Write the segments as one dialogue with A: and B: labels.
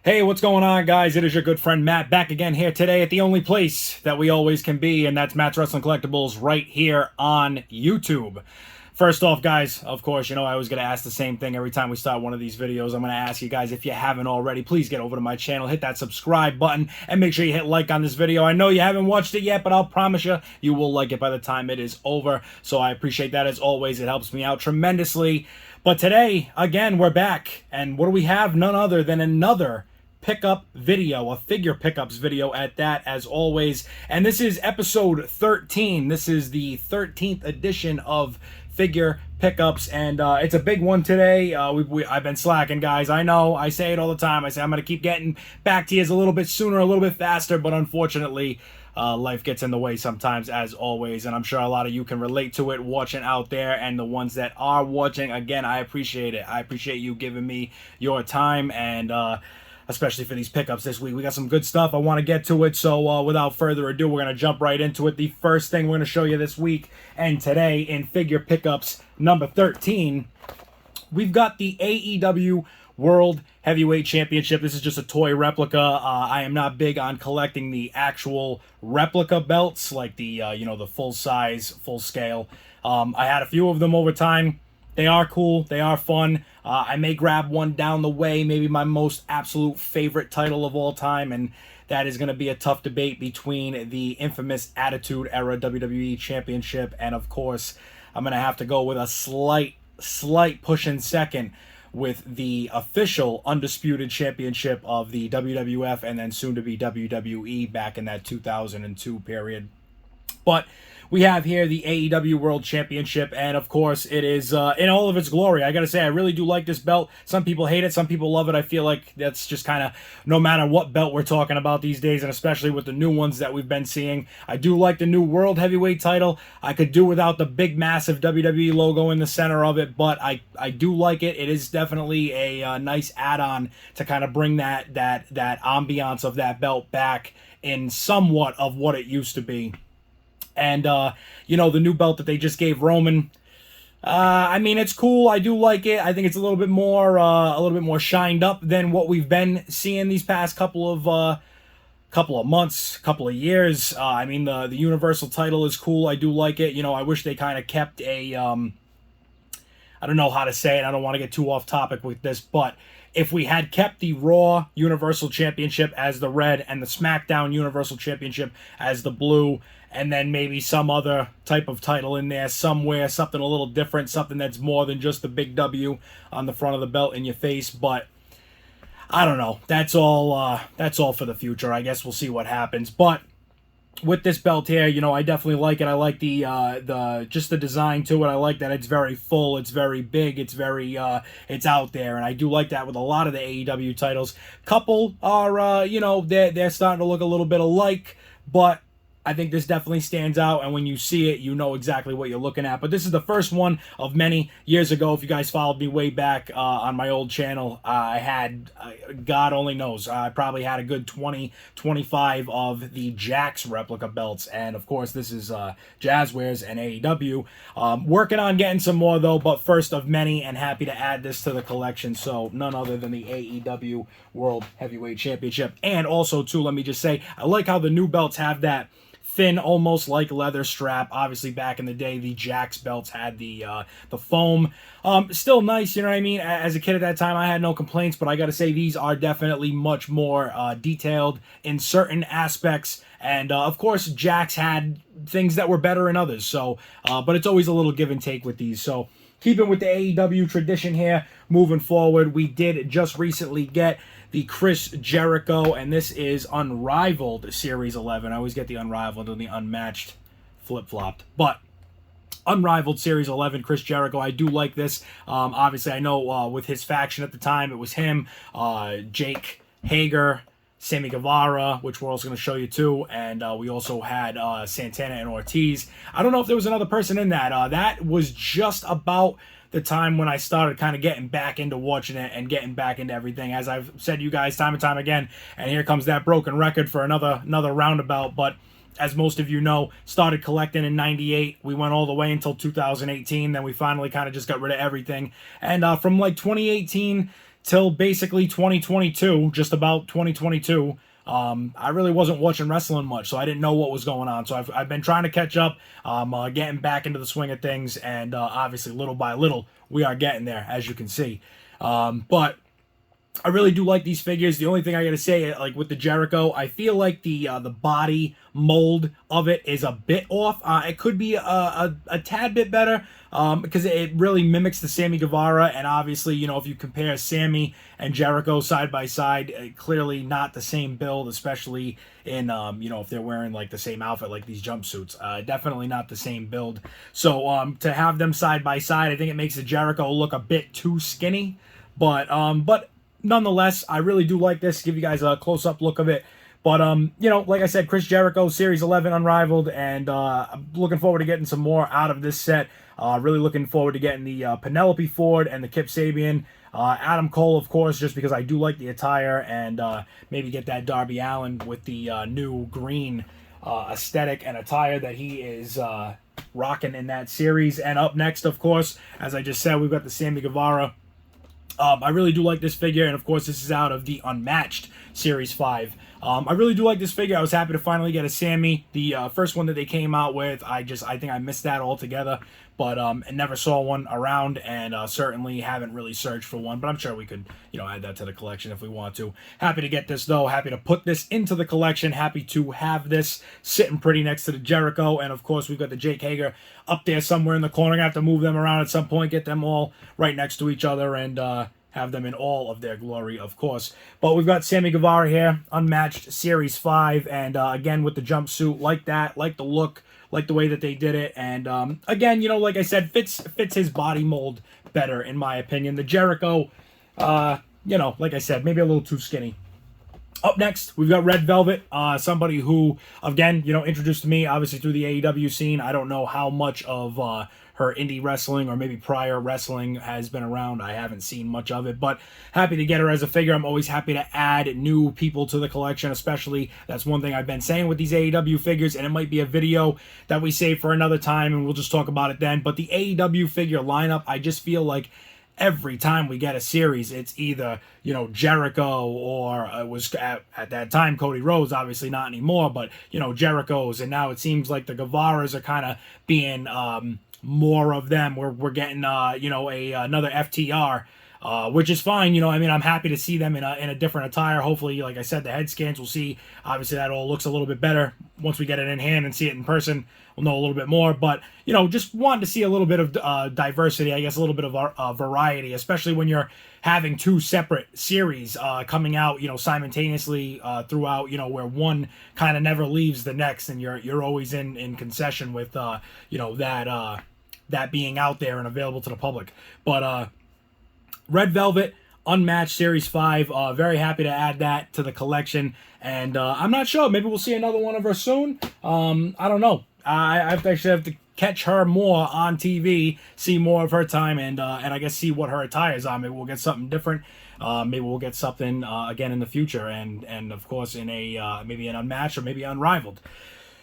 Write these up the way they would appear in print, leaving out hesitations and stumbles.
A: Hey, what's going on, guys? It is your good friend Matt back again here today at the only place that we always can be, and that's Matt's Wrestling Collectibles right here on YouTube. First off, guys, of course, I was going to ask the same thing every time we start one of these videos. I'm going to ask you guys, if you haven't already, please get over to my channel, hit that subscribe button, and make sure you hit like on this video. I know you haven't watched it yet, but I'll promise you will like it by the time it is over. So I appreciate that as always. It helps me out tremendously. But today, again, we're back, and what do we have? None other than another pickup video, a figure pickups video at that, as always. And this is episode 13. This is the 13th edition of figure pickups, and it's a big one today. I've been slacking, guys. I know, I say it all the time. I say I'm going to keep getting back to you a little bit sooner, a little bit faster, but unfortunately, life gets in the way sometimes, as always, and I'm sure a lot of you can relate to it watching out there, and the ones that are watching, again, I appreciate it. I appreciate you giving me your time, and especially for these pickups this week. We got some good stuff. I want to get to it, so without further ado, we're going to jump right into it. The first thing we're going to show you this week and today in figure pickups number 13, we've got the AEW World Heavyweight Championship. This is just a toy replica. I am not big on collecting the actual replica belts, like the the full size, full scale. I had a few of them over time. They are cool. They are fun. I may grab one down the way, maybe my most absolute favorite title of all time, and that is going to be a tough debate between the infamous Attitude Era WWE Championship, and of course, I'm going to have to go with a slight push in second with the official Undisputed Championship of the WWF and then soon to be WWE back in that 2002 period. But we have here the AEW World Championship, and of course, it is in all of its glory. I gotta say, I really do like this belt. Some people hate it, some people love it. I feel like that's just kind of no matter what belt we're talking about these days, and especially with the new ones that we've been seeing. I do like the new World Heavyweight title. I could do without the big, massive WWE logo in the center of it, but I do like it. It is definitely a nice add-on to kind of bring that ambiance of that belt back in somewhat of what it used to be. And, the new belt that they just gave Roman, I mean, it's cool. I do like it. I think it's a little bit more shined up than what we've been seeing these past couple of months, couple of years. I mean, the Universal title is cool. I do like it. I wish they kind of kept a, I don't know how to say it. I don't want to get too off topic with this, but if we had kept the Raw Universal Championship as the red and the SmackDown Universal Championship as the blue, and then maybe some other type of title in there somewhere, something a little different, something that's more than just the big W on the front of the belt in your face. But I don't know. That's all for the future. I guess we'll see what happens. But with this belt here, I definitely like it. I like the just the design to it. I like that it's very full, it's very big, it's very it's out there, and I do like that with a lot of the AEW titles. Couple are they're starting to look a little bit alike, but I think this definitely stands out, and when you see it, you know exactly what you're looking at. But this is the first one of many years ago. If you guys followed me way back on my old channel, I had, God only knows, I probably had a good 20, 25 of the Jax replica belts. And, of course, this is Jazzwares and AEW. Working on getting some more, though, but first of many, and happy to add this to the collection. So, none other than the AEW World Heavyweight Championship. And also, too, let me just say, I like how the new belts have that thin, almost like leather strap. Obviously, back in the day, the Jax belts had the foam. Still nice, you know what I mean? As a kid at that time, I had no complaints, but I gotta say, these are definitely much more detailed in certain aspects. And, of course, Jax had things that were better in others. So, but it's always a little give and take with these. So, keeping with the AEW tradition here, moving forward, we did just recently get the Chris Jericho, and this is Unrivaled Series 11. I always get the Unrivaled and the Unmatched flip-flopped. But Unrivaled Series 11, Chris Jericho, I do like this. Obviously, I know with his faction at the time, it was him, Jake Hager, Sammy Guevara, which we're also going to show you too, and we also had Santana and Ortiz. I don't know if there was another person in that. That was just about the time when I started kind of getting back into watching it and getting back into everything, as I've said to you guys time and time again. And here comes that broken record for another roundabout. But as most of you know, started collecting in 98. We went all the way until 2018. Then we finally kind of just got rid of everything. And from like 2018 till basically 2022, just about 2022. I really wasn't watching wrestling much, so I didn't know what was going on. So I've been trying to catch up, getting back into the swing of things, and obviously little by little we are getting there, as you can see. But I really do like these figures. The only thing I gotta say, like with the Jericho, I feel like the body mold of it is a bit off. It could be a tad bit better, because it really mimics the Sammy Guevara, and obviously, you know, if you compare Sammy and Jericho side by side, clearly not the same build, especially in you know, if they're wearing like the same outfit, like these jumpsuits. Definitely not the same build. So to have them side by side, I think it makes the Jericho look a bit too skinny. But nonetheless, I really do like this. Give you guys a close-up look of it. But, you know, like I said, Chris Jericho, Series 11 Unrivaled, and I'm looking forward to getting some more out of this set. Really looking forward to getting the Penelope Ford and the Kip Sabian. Adam Cole, of course, just because I do like the attire, and maybe get that Darby Allin with the new green aesthetic and attire that he is rocking in that series. And up next, of course, as I just said, we've got the Sammy Guevara. I really do like this figure, and of course this is out of the Unmatched Series 5. I really do like this figure. I was happy to finally get a Sammy. The first one that they came out with, I think I missed that altogether, but I never saw one around, and certainly haven't really searched for one, but I'm sure we could, you know, add that to the collection if we want to. Happy to get this, though. Happy to put this into the collection. Happy to have this sitting pretty next to the Jericho, and of course we've got the Jake Hager up there somewhere in the corner. I'm gonna have to move them around at some point, get them all right next to each other, and have them in all of their glory, of course. But we've got Sammy Guevara here, Unmatched Series 5, and again with the jumpsuit, like that, like the look, like the way that they did it, and again, you know, like I said, fits his body mold better, in my opinion. The Jericho, you know, like I said, maybe a little too skinny. Up next, we've got Red Velvet, somebody who, again, you know, introduced to me, obviously, through the AEW scene. I don't know how much of her indie wrestling or maybe prior wrestling has been around. I haven't seen much of it, but happy to get her as a figure. I'm always happy to add new people to the collection, especially, that's one thing I've been saying with these AEW figures, and it might be a video that we save for another time, and we'll just talk about it then. But the AEW figure lineup, I just feel like every time we get a series, it's either, you know, Jericho, or it was at that time Cody Rhodes, obviously not anymore, but, you know, Jericho's, and now it seems like the Guevaras are kind of being more of them. We're getting you know, another FTR, which is fine. You know, I mean, I'm happy to see them in a different attire. Hopefully, like I said, the head scans, we'll see. Obviously, that all looks a little bit better once we get it in hand and see it in person. We'll know a little bit more, but, you know, just wanted to see a little bit of diversity, I guess, a little bit of variety, especially when you're having two separate series coming out, you know, simultaneously throughout, you know, where one kind of never leaves the next, and you're always in concession with, you know, that being out there and available to the public. But Red Velvet, Unmatched Series 5, very happy to add that to the collection, and I'm not sure, maybe we'll see another one of her soon. I don't know. I actually have to catch her more on TV, see more of her time, and I guess see what her attire is on. Maybe we'll get something different. Maybe we'll get something again in the future, and of course in a maybe an Unmatched or maybe Unrivaled.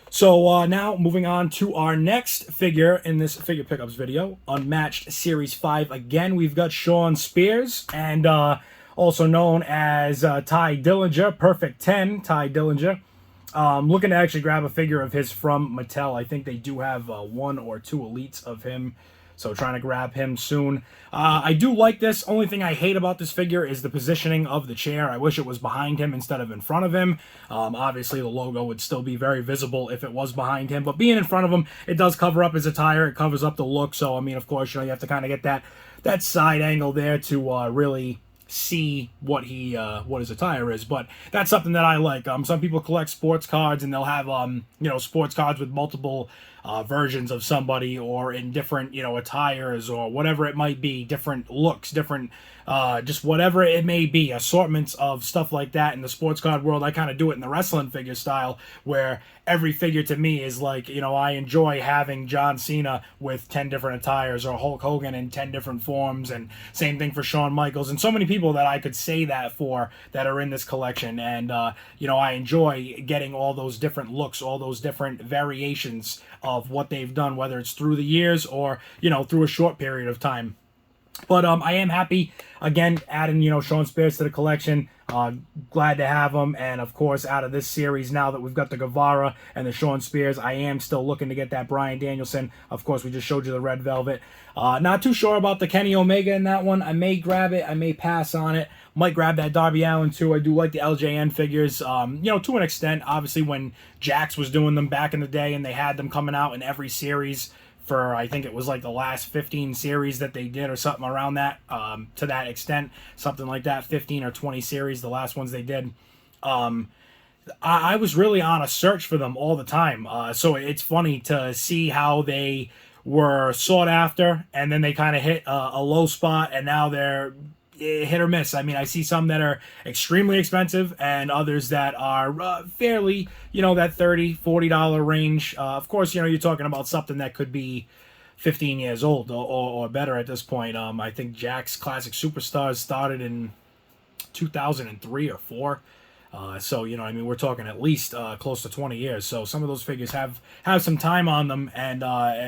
A: So now moving on to our next figure in this figure pickups video, Unmatched Series 5. Again, we've got Shawn Spears, and also known as Ty Dillinger, Perfect 10 Ty Dillinger. Looking to actually grab a figure of his from Mattel. I think they do have one or two elites of him, so trying to grab him soon. I do like this. Only thing I hate about this figure is the positioning of the chair. I wish it was behind him instead of in front of him. Obviously, the logo would still be very visible if it was behind him, but being in front of him, it does cover up his attire. It covers up the look, so, I mean, of course, you know, you have to kind of get that side angle there to really see what his attire is. But that's something that I like. Some people collect sports cards, and they'll have you know, sports cards with multiple versions of somebody, or in different, you know, attires, or whatever it might be, different looks, different just whatever it may be, assortments of stuff like that in the sports card world. I kind of do it in the wrestling figure style, where every figure to me is like, you know, I enjoy having John Cena with 10 different attires, or Hulk Hogan in 10 different forms, and same thing for Shawn Michaels, and so many people that I could say that for that are in this collection. And you know, I enjoy getting all those different looks, all those different variations of what they've done, whether it's through the years or, you know, through a short period of time. But I am happy, again, adding, Sean Spears to the collection. Glad to have him. And, of course, out of this series, now that we've got the Guevara and the Sean Spears, I am still looking to get that Bryan Danielson. Of course, we just showed you the Red Velvet. Not too sure about the Kenny Omega in that one. I may grab it. I may pass on it. Might grab that Darby Allin, too. I do like the LJN figures, to an extent. Obviously, when Jax was doing them back in the day and they had them coming out in every series, for I think it was like the last 15 series that they did or something around that, to that extent, something like that, 15 or 20 series, the last ones they did. I was really on a search for them all the time. So it's funny to see how they were sought after and then they kind of hit a low spot and now they're hit or miss. I mean, I see some that are extremely expensive and others that are fairly, that $30-$40 range. Of course, you're talking about something that could be 15 years old or better at this point. I think Jack's Classic Superstars started in 2003 or 4. So, we're talking at least close to 20 years. So some of those figures have some time on them and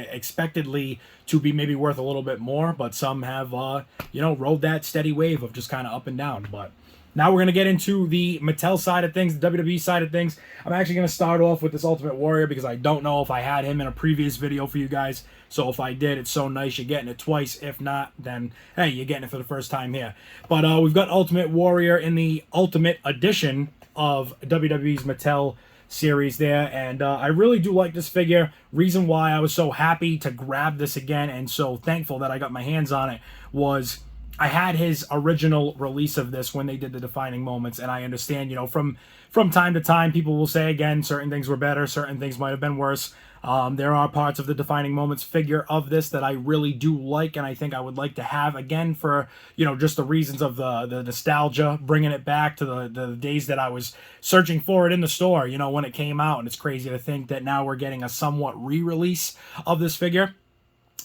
A: expectedly to be maybe worth a little bit more, but some have, rode that steady wave of just kind of up and down. But now we're going to get into the Mattel side of things, the WWE side of things. I'm actually going to start off with this Ultimate Warrior because I don't know if I had him in a previous video for you guys. So if I did, it's so nice. You're getting it twice. If not, then, hey, you're getting it for the first time here. But we've got Ultimate Warrior in the Ultimate Edition of WWE's Mattel series there, and I really do like this figure. Reason why I was so happy to grab this again and so thankful that I got my hands on it was I had his original release of this when they did the Defining Moments, and I understand, from time to time, people will say, again, certain things were better, certain things might have been worse. There are parts of the Defining Moments figure of this that I really do like, and I think I would like to have again for, just the reasons of the nostalgia, bringing it back to the days that I was searching for it in the store, when it came out, and it's crazy to think that now we're getting a somewhat re-release of this figure.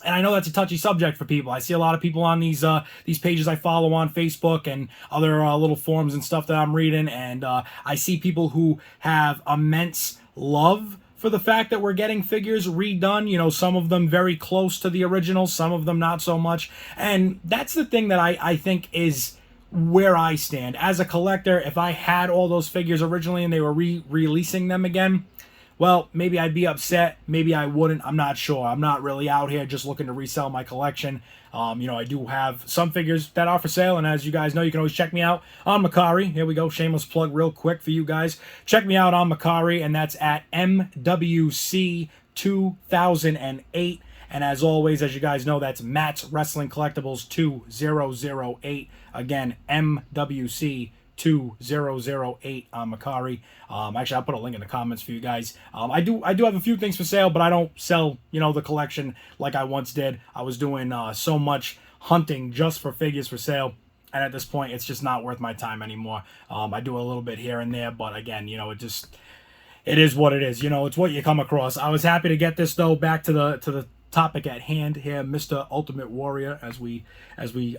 A: And I know that's a touchy subject for people. I see a lot of people on these pages I follow on Facebook and other little forums and stuff that I'm reading, and I see people who have immense love for the fact that we're getting figures redone, some of them very close to the original, some of them not so much. And that's the thing that I think is where I stand. As a collector, if I had all those figures originally and they were releasing them again, well, maybe I'd be upset. Maybe I wouldn't. I'm not sure. I'm not really out here just looking to resell my collection. I do have some figures that are for sale, and as you guys know, you can always check me out on Mercari. Here we go. Shameless plug real quick for you guys. Check me out on Mercari, and that's at MWC 2008. And as always, as you guys know, that's Matt's Wrestling Collectibles 2008. Again, MWC 2008 on Mercari. Actually, I'll put a link in the comments for you guys. I do have a few things for sale, but I don't sell, the collection like I once did. I was doing so much hunting just for figures for sale, and at this point, it's just not worth my time anymore. I do a little bit here and there, but again, it is what it is. It's what you come across. I was happy to get this though. Back to the topic at hand here, Mr. Ultimate Warrior, as we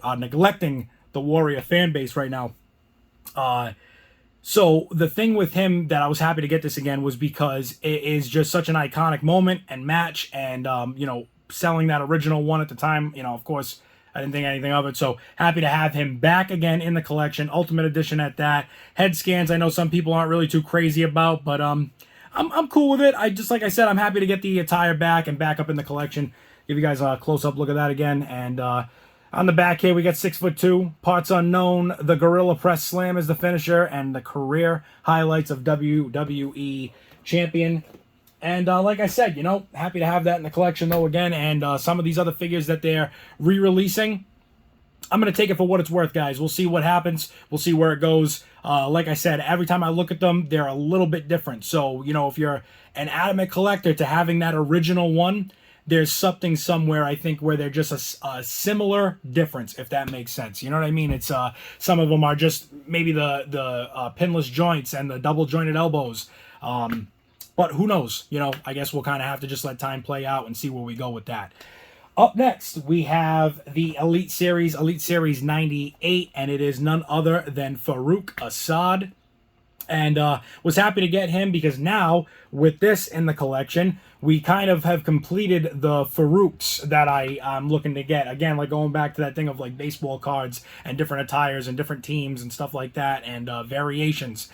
A: are neglecting the Warrior fan base right now. So the thing with him that I was happy to get this again was because it is just such an iconic moment and match, and selling that original one at the time, of course I didn't think anything of it, so happy to have him back again in the collection, Ultimate Edition at that. Head scans, I know some people aren't really too crazy about, but I'm cool with it. Like I said, I'm happy to get the attire back and back up in the collection. Give you guys a close-up look at that again, and on the back here, we got 6'2", parts unknown. The Gorilla Press Slam is the finisher, and the career highlights of WWE Champion. And like I said, happy to have that in the collection, though, again. And some of these other figures that they're re-releasing, I'm going to take it for what it's worth, guys. We'll see what happens. We'll see where it goes. Like I said, every time I look at them, they're a little bit different. So, if you're an adamant collector to having that original one, there's something somewhere, I think, where they're just a similar difference, if that makes sense. You know what I mean? It's some of them are just maybe the pinless joints and the double jointed elbows. But who knows? I guess we'll kind of have to just let time play out and see where we go with that. Up next, we have the Elite Series 98, and it is none other than Farouk Assad. And was happy to get him because now with this in the collection, we kind of have completed the Farouks that I'm looking to get. Again, like going back to that thing of like baseball cards and different attires and different teams and stuff like that, and variations.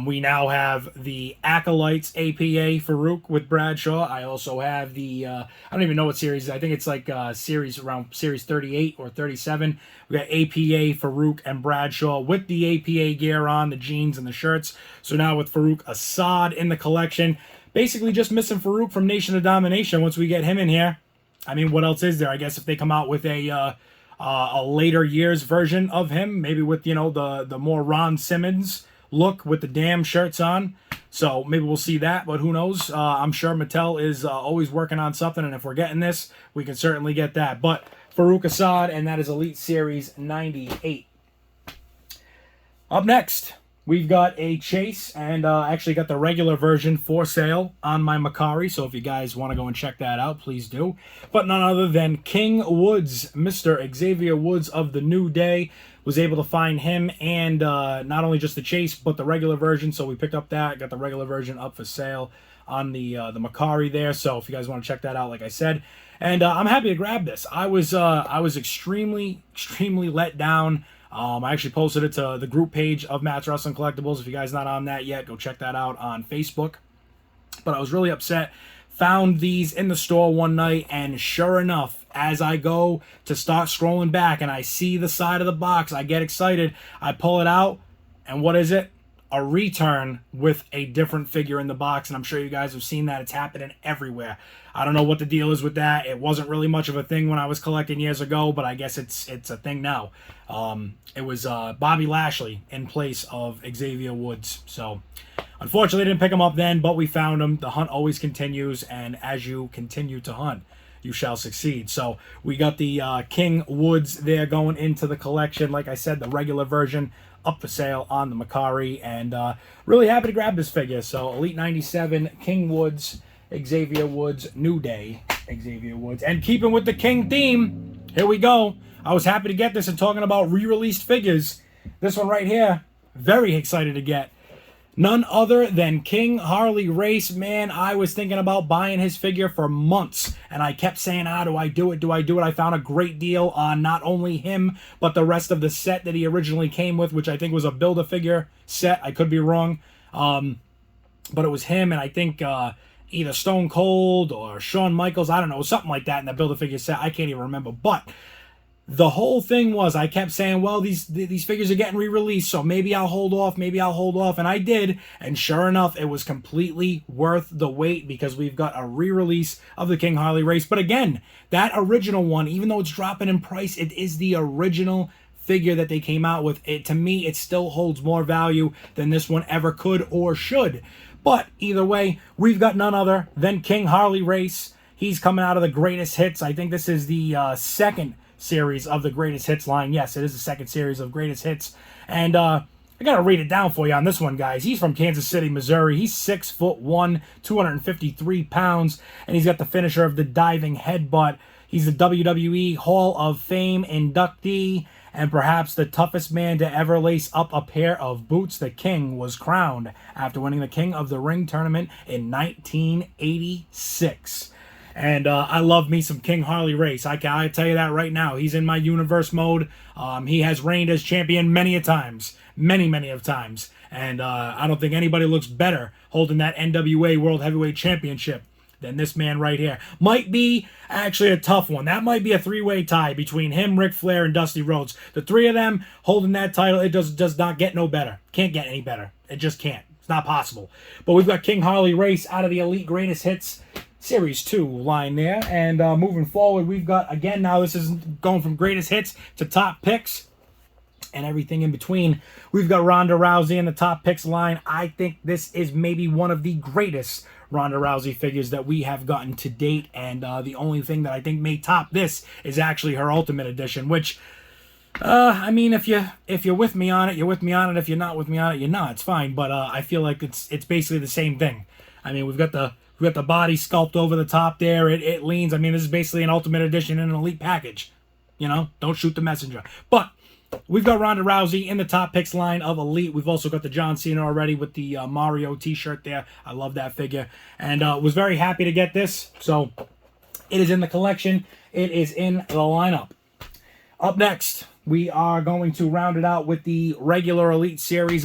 A: We now have the Acolytes APA Farouk with Bradshaw. I also have the, I don't even know what series. I think it's like series around series 38 or 37. We got APA Farouk and Bradshaw with the APA gear on, the jeans and the shirts. So now with Farouk Assad in the collection. Basically just missing Farouk from Nation of Domination once we get him in here. I mean, what else is there? I guess if they come out with a later years version of him, maybe with, you know, the more Ron Simmons look with the damn shirts on. So maybe we'll see that, but who knows? I'm sure Mattel is always working on something, and if we're getting this, we can certainly get that. But Farouk Assad, and that is Elite Series 98. Up next, we've got a Chase, and actually got the regular version for sale on my Macari, so if you guys want to go and check that out, please do. But none other than King Woods, Mr. Xavier Woods of the New Day. Was able to find him and not only just the Chase, but the regular version. So we picked up that, got the regular version up for sale on the Macari there. So if you guys want to check that out, like I said, and I'm happy to grab this. I was extremely let down. I actually posted it to the group page of Matt's Wrestling Collectibles. If you guys not on that yet, go check that out on Facebook. But I was really upset. Found these in the store one night, and sure enough, as I go to start scrolling back and I see the side of the box, I get excited. I pull it out, and what is it? A return with a different figure in the box, and I'm sure you guys have seen that. It's happening everywhere. I don't know what the deal is with that. It wasn't really much of a thing when I was collecting years ago, but I guess it's a thing now. It was Bobby Lashley in place of Xavier Woods. So, unfortunately, didn't pick him up then, but we found him. The hunt always continues, and as you continue to hunt, you shall succeed. So we got the King Woods there going into the collection. Like I said, the regular version up for sale on the Macari, and really happy to grab this figure. So Elite 97, King Woods, Xavier Woods, New Day, Xavier Woods. And keeping with the King theme, here we go. I was happy to get this, and talking about re-released figures, this one right here, very excited to get. None other than King Harley Race. Man, I was thinking about buying his figure for months, and I kept saying, do I do it? Do I do it? I found a great deal on not only him, but the rest of the set that he originally came with, which I think was a Build-A-Figure set. I could be wrong. But it was him, and I think either Stone Cold or Shawn Michaels, I don't know, something like that in the Build-A-Figure set. I can't even remember. But the whole thing was, I kept saying, well, these figures are getting re-released, so maybe I'll hold off, and I did, and sure enough, it was completely worth the wait, because we've got a re-release of the King Harley Race. But again, that original one, even though it's dropping in price, it is the original figure that they came out with. It, to me, it still holds more value than this one ever could or should. But either way, we've got none other than King Harley Race. He's coming out of the Greatest Hits. I think this is the second series of the Greatest Hits line. Yes, it is the second series of Greatest Hits. And I gotta read it down for you on this one, guys. He's from Kansas City, Missouri. He's 6'1", 253 pounds, and he's got the finisher of the diving headbutt. He's a WWE Hall of Fame inductee, and perhaps the toughest man to ever lace up a pair of boots. The King was crowned after winning the King of the Ring tournament in 1986. And I love me some King Harley Race. I tell you that right now. He's in my universe mode. He has reigned as champion many a times. Many of times. And I don't think anybody looks better holding that NWA World Heavyweight Championship than this man right here. Might be actually a tough one. That might be a three-way tie between him, Ric Flair, and Dusty Rhodes. The three of them holding that title, it does not get no better. Can't get any better. It just can't. It's not possible. But we've got King Harley Race out of the Elite Greatest Hits Series 2 line there. And moving forward, we've got, again, now this is going from Greatest Hits to Top Picks and everything in between. We've got Ronda Rousey in the Top Picks line. I think this is maybe one of the greatest Ronda Rousey figures that we have gotten to date. And the only thing that I think may top this is actually her Ultimate Edition, which, I mean, if you're with me on it, you're with me on it. If you're not with me on it, you're not. It's fine. But I feel like it's basically the same thing. I mean, we've got the body sculpt over the top there. It leans. I mean, this is basically an Ultimate Edition in an Elite package. You know, don't shoot the messenger. But we've got Ronda Rousey in the top picks line of Elite. We've also got the John Cena already with the Mario t-shirt there. I love that figure. And was very happy to get this. So it is in the collection. It is in the lineup. Up next, we are going to round it out with the regular Elite Series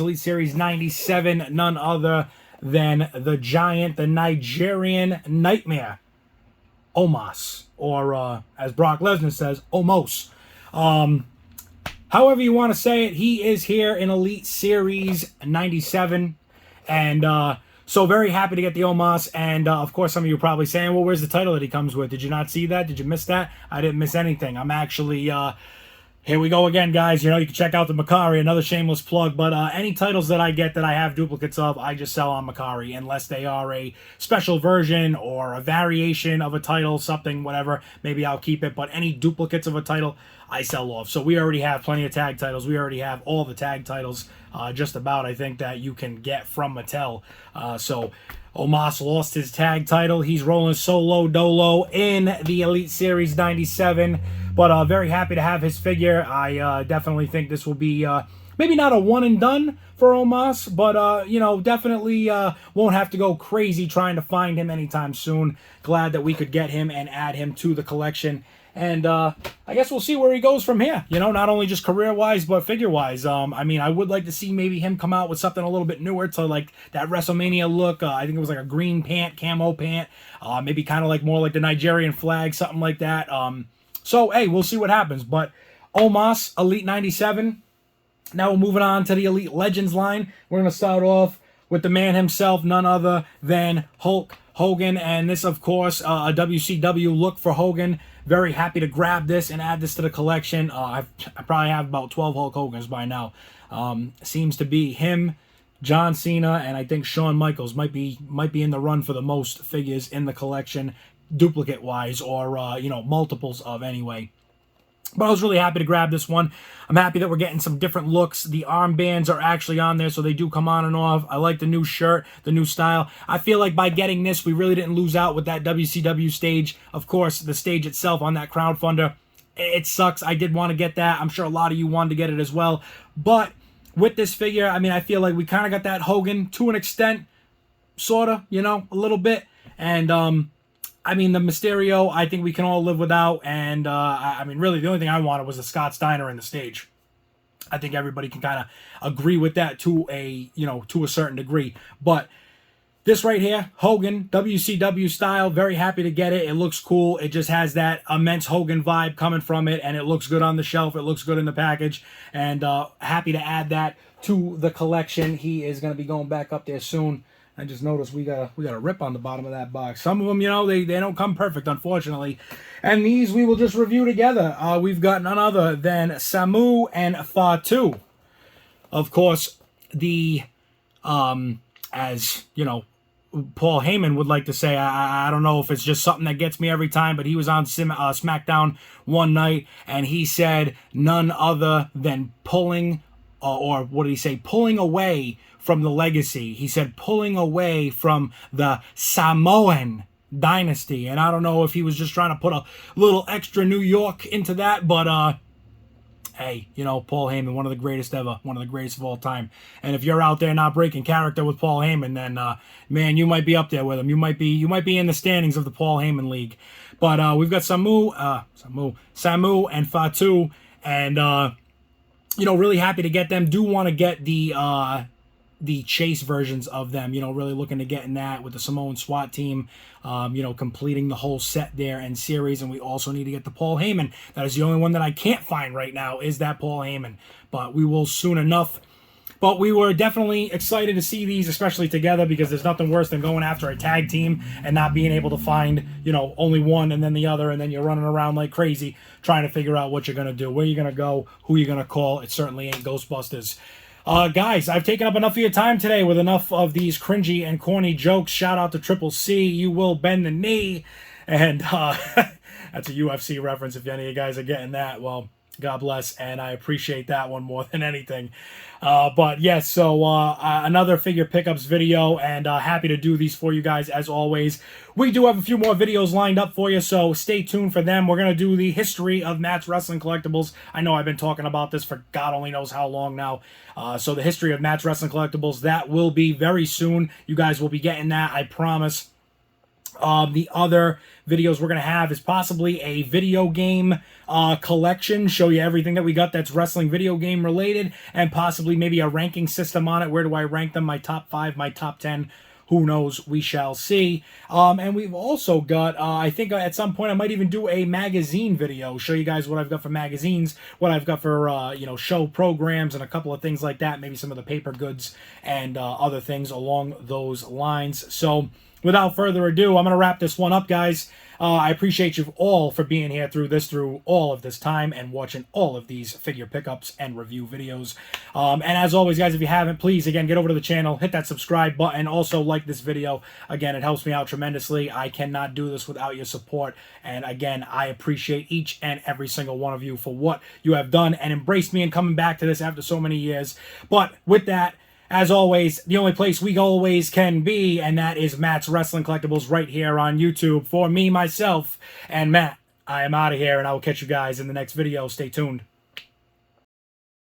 A: 97, none other than the Giant, the Nigerian Nightmare, Omos, or as Brock Lesnar says, Omos. However you want to say it, he is here in Elite Series 97, and so very happy to get the Omos, and of course some of you are probably saying, well, where's the title that he comes with? Did you not see that? Did you miss that? I didn't miss anything. I'm actually... here we go again, guys. You know, you can check out the Macari, another shameless plug. But any titles that I get that I have duplicates of, I just sell on Macari, unless they are a special version or a variation of a title, something, whatever. Maybe I'll keep it. But any duplicates of a title, I sell off. So we already have plenty of tag titles. We already have all the tag titles, just about, I think, that you can get from Mattel. So Omos lost his tag title. He's rolling solo dolo in the Elite Series 97. But very happy to have his figure. I definitely think this will be maybe not a one and done for Omos, but you know, definitely won't have to go crazy trying to find him anytime soon. Glad that we could get him and add him to the collection. And I guess we'll see where he goes from here. You know, not only just career-wise, but figure-wise. I mean, I would like to see maybe him come out with something a little bit newer to, like, that WrestleMania look. I think it was like a green pant, camo pant. Maybe kind of like more like the Nigerian flag, something like that. So, hey, we'll see what happens. But Omos, Elite 97. Now we're moving on to the Elite Legends line. We're going to start off with the man himself, none other than Hulk Hogan. And this, of course, a WCW look for Hogan. Very happy to grab this and add this to the collection. I probably have about 12 Hulk Hogans by now. Seems to be him, John Cena, and I think Shawn Michaels might be in the run for the most figures in the collection, duplicate-wise, or, you know, multiples of anyway. But I was really happy to grab this one. I'm happy that we're getting some different looks. The armbands are actually on there, so they do come on and off. I like the new shirt, the new style. I feel like by getting this, we really didn't lose out with that WCW stage. Of course, the stage itself on that crowdfunder, it sucks. I did want to get that. I'm sure a lot of you wanted to get it as well. But with this figure, I mean, I feel like we kind of got that Hogan to an extent, sort of, you know, a little bit. And, I mean, the Mysterio, I think we can all live without. And, I mean, really, the only thing I wanted was a Scott Steiner in the stage. I think everybody can kind of agree with that to a, you know, to a certain degree. But this right here, Hogan, WCW style, very happy to get it. It looks cool. It just has that immense Hogan vibe coming from it. And it looks good on the shelf. It looks good in the package. And happy to add that to the collection. He is going to be going back up there soon. I just noticed we got a rip on the bottom of that box. Some of them, you know, they don't come perfect, unfortunately. And these we will just review together. We've got none other than Samu and Fatu. Of course, the, as, you know, Paul Heyman would like to say, I don't know if it's just something that gets me every time, but he was on SmackDown one night, and he said none other than pulling, or what did he say, pulling away from the legacy. He said pulling away from the Samoan dynasty. And I don't know if he was just trying to put a little extra New York into that, but hey, you know, Paul Heyman, one of the greatest ever, one of the greatest of all time. And if you're out there not breaking character with Paul Heyman, then man, you might be up there with him. You might be in the standings of the Paul Heyman League. But we've got Samu and Fatu, and you know, really happy to get them. Do want to get the chase versions of them, you know, really looking to get in that with the Samoan SWAT team, you know, completing the whole set there and series. And we also need to get the Paul Heyman. That is the only one that I can't find right now, is that Paul Heyman. But we will soon enough. But we were definitely excited to see these, especially together, because there's nothing worse than going after a tag team and not being able to find, you know, only one and then the other, and then you're running around like crazy trying to figure out what you're going to do, where you're going to go, who you're going to call. It certainly ain't Ghostbusters. Guys, I've taken up enough of your time today with enough of these cringy and corny jokes. Shout out to Triple C. You will bend the knee. And that's a UFC reference if any of you guys are getting that. Well, God bless, and I appreciate that one more than anything. But yes, so another figure pickups video, and happy to do these for you guys as always. We do have a few more videos lined up for you, so stay tuned for them. We're going to do the history of Matt's Wrestling Collectibles. I know I've been talking about this for God only knows how long now. So the history of Matt's Wrestling Collectibles, that will be very soon. You guys will be getting that, I promise. The other videos we're going to have is possibly a video game collection, show you everything that we got that's wrestling video game related, and possibly maybe a ranking system on it. Where do I rank them? My top 5, my top 10. Who knows? We shall see. And we've also got, I think at some point I might even do a magazine video, show you guys what I've got for magazines, what I've got for, show programs and a couple of things like that, maybe some of the paper goods and other things along those lines. So without further ado, I'm going to wrap this one up, guys. I appreciate you all for being here through all of this time and watching all of these figure pickups and review videos. And as always, guys, if you haven't, please, again, get over to the channel, hit that subscribe button, also like this video. Again, it helps me out tremendously. I cannot do this without your support. And again, I appreciate each and every single one of you for what you have done and embraced me and coming back to this after so many years. But with that, as always, the only place we always can be, and that is Matt's Wrestling Collectibles right here on YouTube. For me, myself, and Matt, I am out of here, and I will catch you guys in the next video. Stay tuned.